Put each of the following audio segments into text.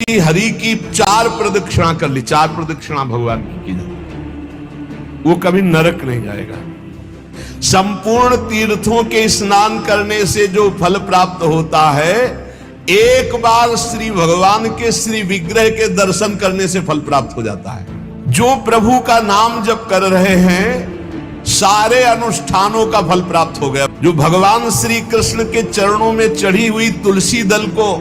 श्री हरि की 4 प्रदक्षिणा कर ली, 4 प्रदक्षिणा भगवान की जाती, वो कभी नरक नहीं जाएगा। संपूर्ण तीर्थों के स्नान करने से जो फल प्राप्त होता है, एक बार श्री भगवान के श्री विग्रह के दर्शन करने से फल प्राप्त हो जाता है। जो प्रभु का नाम जप कर रहे हैं, सारे अनुष्ठानों का फल प्राप्त हो गया। जो भगवान श्री कृष्ण के चरणों में चढ़ी हुई तुलसी दल को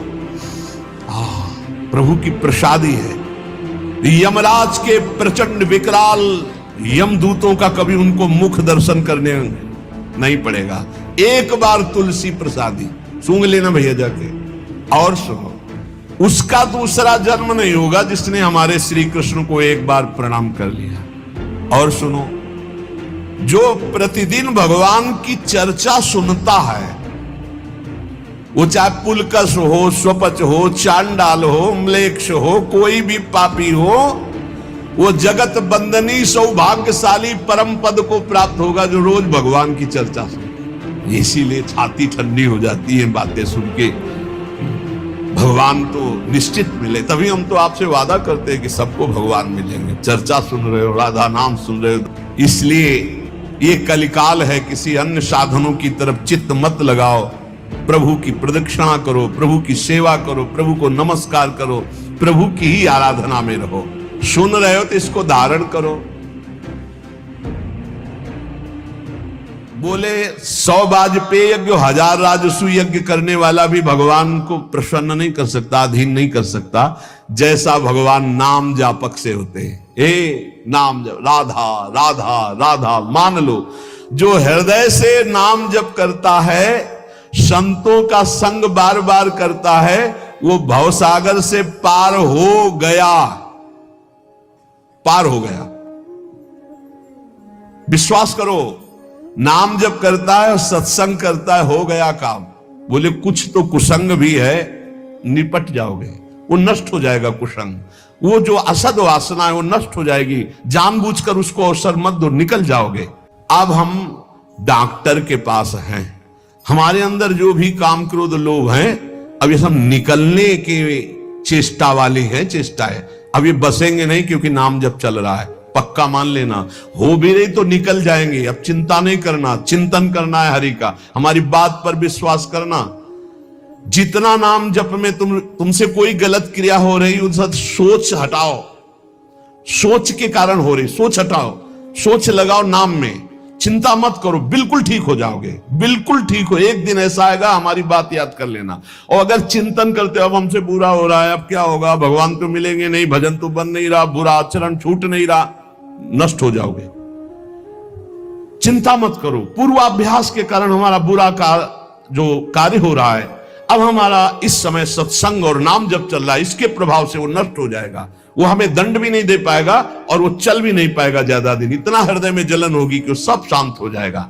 प्रभु की प्रसादी है। यमराज के प्रचंड विकराल यमदूतों का कभी उनको मुख दर्शन करने नहीं पड़ेगा। एक बार तुलसी प्रसादी सूंघ लेना भैया जाके। और सुनो, उसका दूसरा जन्म नहीं होगा जिसने हमारे श्री कृष्ण को एक बार प्रणाम कर लिया। और सुनो, जो प्रतिदिन भगवान की चर्चा सुनता है, वो चाहे पुलकस हो, स्वपच हो, चांडाल हो, म्लेच्छ हो, कोई भी पापी हो, वो जगत बंदनी सौभाग्यशाली परम पद को प्राप्त होगा जो रोज भगवान की चर्चा सुने। इसीलिए छाती ठंडी हो जाती है बातें सुन के। भगवान तो निश्चित मिले, तभी हम तो आपसे वादा करते हैं कि सबको भगवान मिलेंगे। चर्चा सुन रहे हो, राधा नाम सुन रहे हो, इसलिए ये कलिकाल है। किसी अन्य साधनों की तरफ चित्त मत लगाओ। प्रभु की प्रदक्षिणा करो, प्रभु की सेवा करो, प्रभु को नमस्कार करो, प्रभु की ही आराधना में रहो। सुन रहे हो तो इसको धारण करो। बोले 100 वाजपेयी यज्ञ 1000 राजसु यज्ञ करने वाला भी भगवान को प्रसन्न नहीं कर सकता, अधीन नहीं कर सकता, जैसा भगवान नाम जापक से होते हैं। ए नाम जप, राधा राधा राधा मान लो। जो हृदय से नाम जप करता है, संतों का संग बार बार करता है, वो भवसागर से पार हो गया, पार हो गया। विश्वास करो, नाम जब करता है, सत्संग करता है, हो गया काम। बोले कुछ तो कुसंग भी है, निपट जाओगे, वो नष्ट हो जाएगा कुसंग। वो जो असद वासना है वो नष्ट हो जाएगी। जानबूझकर उसको अवसर मत दो, निकल जाओगे। अब हम डॉक्टर के पास हैं, हमारे अंदर जो भी काम क्रोध लोभ हैं, अब ये सब निकलने के चेष्टा वाली है, चेष्टा है। अब ये बसेंगे नहीं, क्योंकि नाम जब चल रहा है, पक्का मान लेना। हो भी नहीं तो निकल जाएंगे। अब चिंता नहीं करना, चिंतन करना है हरि का, हमारी बात पर विश्वास करना। जितना नाम जप में तुमसे कोई गलत क्रिया हो रही, उस सोच हटाओ। सोच के कारण हो रही, सोच हटाओ, सोच लगाओ नाम में। चिंता मत करो, बिल्कुल ठीक हो जाओगे, बिल्कुल ठीक हो। एक दिन ऐसा आएगा, हमारी बात याद कर लेना। और अगर चिंतन करते हो अब हमसे बुरा हो रहा है, अब क्या होगा, भगवान तो मिलेंगे नहीं, भजन तो बन नहीं रहा, बुरा आचरण छूट नहीं रहा, नष्ट हो जाओगे। चिंता मत करो। पूर्वाभ्यास के कारण हमारा बुरा जो कार्य हो रहा है, अब हमारा इस समय सत्संग और नाम जब चल रहा है, इसके प्रभाव से वो नष्ट हो जाएगा। वो हमें दंड भी नहीं दे पाएगा और वो चल भी नहीं पाएगा ज्यादा दिन। इतना हृदय में जलन होगी कि वो सब शांत हो जाएगा।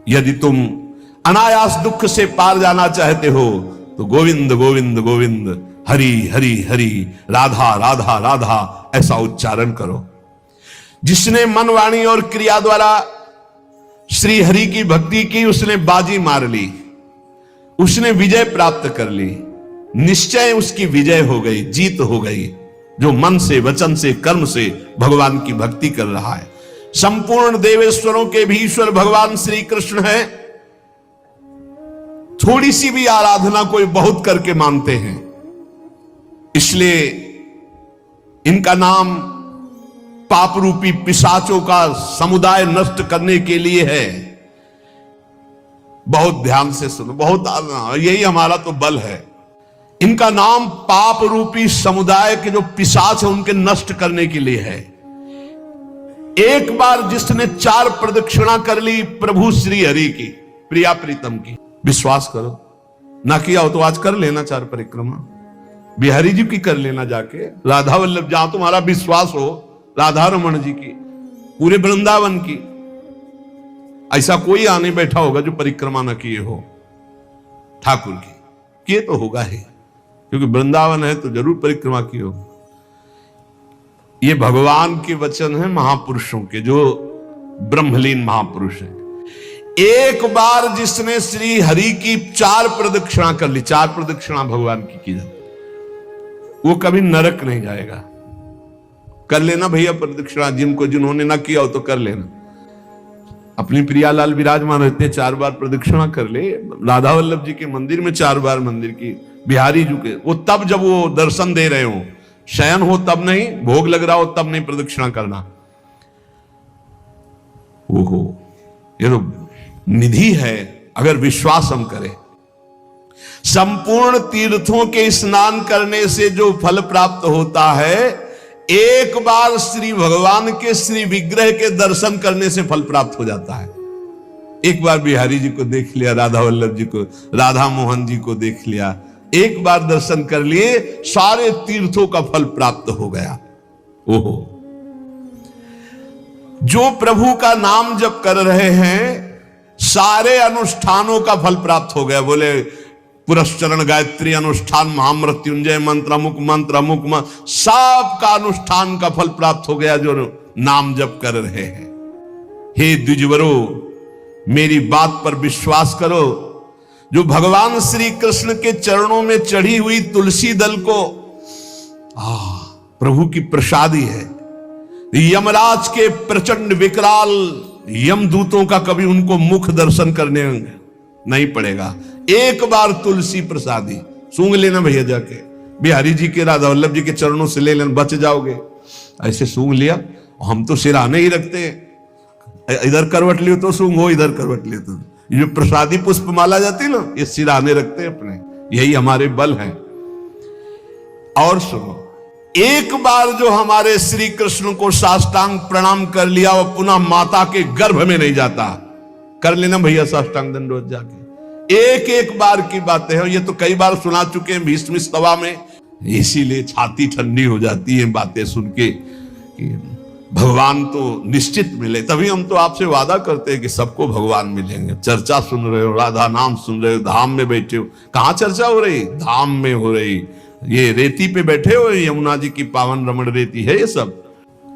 यदि तुम अनायास दुख से पार जाना चाहते हो तो गोविंद गोविंद गोविंद, हरि हरि हरि, राधा राधा राधा, ऐसा उच्चारण करो। जिसने मन वाणी और क्रिया द्वारा श्री हरि की भक्ति की, उसने बाजी मार ली, उसने विजय प्राप्त कर ली। निश्चय उसकी विजय हो गई, जीत हो गई। जो मन से, वचन से, कर्म से भगवान की भक्ति कर रहा है। संपूर्ण देवेश्वरों के भी ईश्वर भगवान श्री कृष्ण है। थोड़ी सी भी आराधना कोई बहुत करके मानते हैं, इसलिए इनका नाम पाप रूपी पिशाचों का समुदाय नष्ट करने के लिए है। बहुत ध्यान से सुनो, बहुत, यही हमारा तो बल है। इनका नाम पाप रूपी समुदाय के जो पिशाच है उनके नष्ट करने के लिए है। एक बार जिसने 4 प्रदक्षिणा कर ली प्रभु श्री हरि की, प्रिया प्रीतम की, विश्वास करो, ना किया हो तो आज कर लेना 4 परिक्रमा। बिहारी जी की कर लेना जाके, राधा वल्लभ, जहां तुम्हारा विश्वास हो, राधा रमन जी की, पूरे वृंदावन की। ऐसा कोई आने बैठा होगा जो परिक्रमा न किए हो ठाकुर की, किए तो होगा ही, क्योंकि वृंदावन है तो जरूर परिक्रमा की हो। ये भगवान के वचन है महापुरुषों के, जो ब्रह्मलीन महापुरुष है। एक बार जिसने श्री हरि की 4 प्रदक्षिणा कर ली, 4 प्रदक्षिणा भगवान की जाती, वो कभी नरक नहीं जाएगा। कर लेना भैया प्रदक्षिणा, जिन्होंने ना किया हो तो कर लेना। अपनी प्रियालाल विराजमान रहते हैं, 4 बार प्रदक्षिणा कर ले। राधा वल्लभ जी के मंदिर में 4 बार मंदिर की, बिहारी जी के, वो तब जब वो दर्शन दे रहे हो, शयन हो तब नहीं, भोग लग रहा हो तब नहीं प्रदक्षिणा करना। ओहो, ये तो निधि है अगर विश्वास हम करें। संपूर्ण तीर्थों के स्नान करने से जो फल प्राप्त होता है, एक बार श्री भगवान के श्री विग्रह के दर्शन करने से फल प्राप्त हो जाता है। एक बार बिहारी जी को देख लिया, राधा वल्लभ जी को, राधा मोहन जी को देख लिया, एक बार दर्शन कर लिए, सारे तीर्थों का फल प्राप्त हो गया। ओहो, जो प्रभु का नाम जप कर रहे हैं, सारे अनुष्ठानों का फल प्राप्त हो गया। बोले पुरस्चरण, गायत्री अनुष्ठान, महामृत्युंजय मंत्र, अमुक मंत्र, सब का अनुष्ठान का फल प्राप्त हो गया जो नाम जप कर रहे हैं। हे द्विजवरो, मेरी बात पर विश्वास करो। जो भगवान श्री कृष्ण के चरणों में चढ़ी हुई तुलसी दल को प्रभु की प्रसादी है। यमराज के प्रचंड विकराल यमदूतों का कभी उनको मुख दर्शन करने नहीं पड़ेगा। एक बार तुलसी प्रसादी सूंघ लेना भैया, जाके बिहारी जी के, राधा वल्लभ जी के चरणों से ले लेना, बच जाओगे। ऐसे सूंघ लिया, हम तो सिराने ही रखते हैं, इधर करवट लियो तो सूंघो, इधर करवट लियो तो। ये जो प्रसादी पुष्प माला जाती है ना, ये सिराने रखते हैं अपने, यही हमारे बल हैं। और सुनो, एक बार जो हमारे श्री कृष्ण को साष्टांग प्रणाम कर लिया, वो पुनः माता के गर्भ में नहीं जाता। कर लेना भैया साष्टांग दंडवत जाके। एक एक बार की बातें हैं, ये तो कई बार सुना चुके हैं भीष्म स्तवा में, इसीलिए छाती ठंडी हो जाती है बातें सुन के कि भगवान तो निश्चित मिले। तभी हम तो आपसे वादा करते हैं कि सबको भगवान मिलेंगे। चर्चा सुन रहे हो, राधा नाम सुन रहे हो, धाम में बैठे हो। कहां चर्चा हो रही? धाम में हो रही। ये रेती पे बैठे हो, यमुना जी की पावन रमण रेती है ये सब।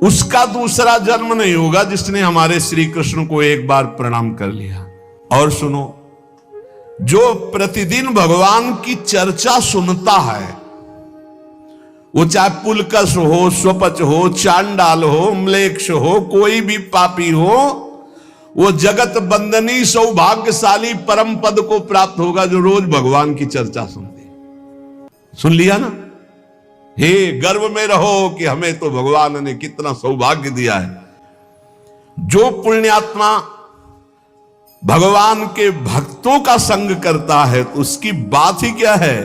उसका दूसरा जन्म नहीं होगा जिसने हमारे श्री कृष्ण को एक बार प्रणाम कर लिया। और सुनो, जो प्रतिदिन भगवान की चर्चा सुनता है, वो चाहे पुलकस हो, स्वपच हो, चांडाल हो, म्लेच्छ हो, कोई भी पापी हो, वो जगत बंदनी सौभाग्यशाली परम पद को प्राप्त होगा जो रोज भगवान की चर्चा सुनते। सुन लिया ना? हे, गर्व में रहो कि हमें तो भगवान ने कितना सौभाग्य दिया है। जो पुण्यात्मा भगवान के भक्तों का संग करता है तो उसकी बात ही क्या है।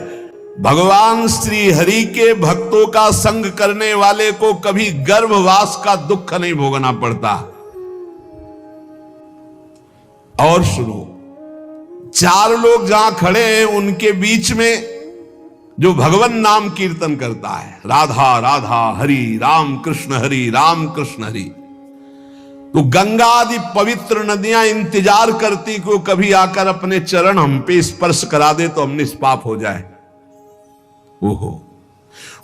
भगवान श्री हरि के भक्तों का संग करने वाले को कभी गर्भवास का दुख नहीं भोगना पड़ता। और सुनो, 4 लोग जहां खड़े हैं उनके बीच में जो भगवान नाम कीर्तन करता है, राधा राधा हरि राम कृष्ण हरि राम कृष्ण हरि, तो गंगा आदि पवित्र नदियां इंतजार करती कि वो कभी आकर अपने चरण हम पे स्पर्श करा दे तो हम निष्पाप हो जाए। ओहो,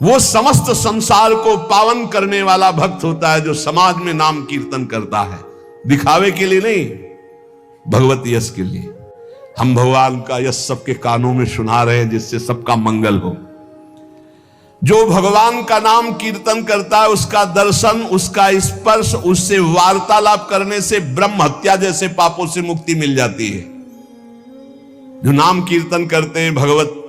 वो समस्त संसार को पावन करने वाला भक्त होता है जो समाज में नाम कीर्तन करता है, दिखावे के लिए नहीं, भगवत यश के लिए। हम भगवान का यश सबके कानों में सुना रहे हैं जिससे सबका मंगल हो। जो भगवान का नाम कीर्तन करता है उसका दर्शन, उसका स्पर्श, उससे वार्तालाप करने से ब्रह्म हत्या जैसे पापों से मुक्ति मिल जाती है। जो नाम कीर्तन करते हैं भगवत